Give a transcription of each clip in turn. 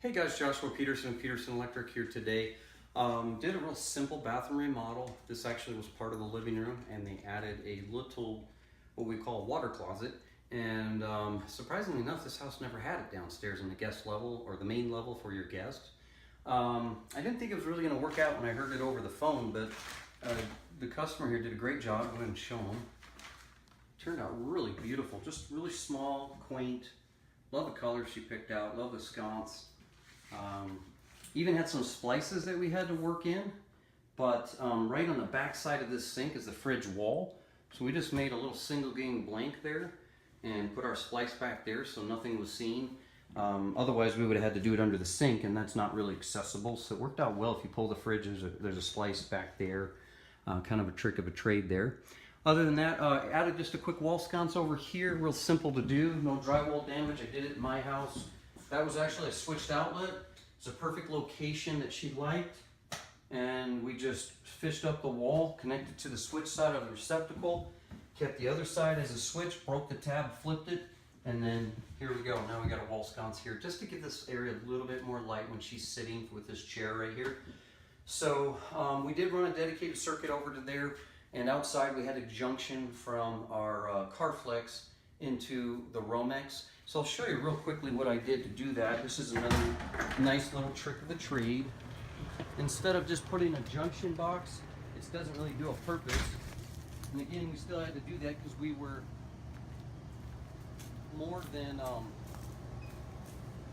Hey guys, Joshua Peterson, Peterson Electric here today. Did a real simple bathroom remodel. This actually was part of the living room, and they added a little, what we call water closet. And surprisingly enough, this house never had it downstairs in the guest level or the main level for your guests. I didn't think it was really going to work out when I heard it over the phone, but the customer here did a great job. Go ahead and show them. Turned out really beautiful, just really small, quaint. Love the color she picked out, love the sconce. Even had some splices that we had to work in, but right on the back side of this sink is the fridge wall. So we just made a little single game blank there and put our splice back there so nothing was seen. Otherwise we would have had to do it under the sink, and that's not really accessible. So it worked out well. If you pull the fridge, there's a splice back there. Kind of a trick of a trade there. Other than that, added just a quick wall sconce over here. Real simple to do, no drywall damage. I did it in my house. That was actually a switched outlet. It's a perfect location that she liked. And we just fished up the wall, connected to the switch side of the receptacle, kept the other side as a switch, broke the tab, flipped it, and then here we go. Now we got a wall sconce here just to give this area a little bit more light when she's sitting with this chair right here. So we did run a dedicated circuit over to there, and outside we had a junction from our Carflex into the Romex. So I'll show you real quickly what I did to do that. This is another nice little trick of the trade. Instead of just putting a junction box, it doesn't really do a purpose. And again, we still had to do that because we were more than,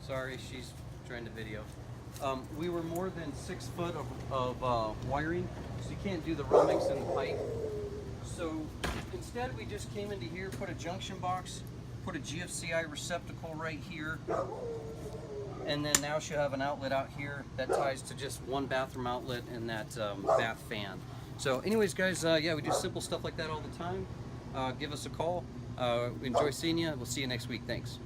sorry, she's trying to video. We were more than 6 foot of wiring, so you can't do the Romex in the pipe. So instead we just came into here, put a junction box, put a GFCI receptacle right here, and then now she'll have an outlet out here that ties to just one bathroom outlet and that bath fan. So anyways guys, yeah, we do simple stuff like that all the time. Give us a call. Enjoy seeing you. We'll see you next week. Thanks.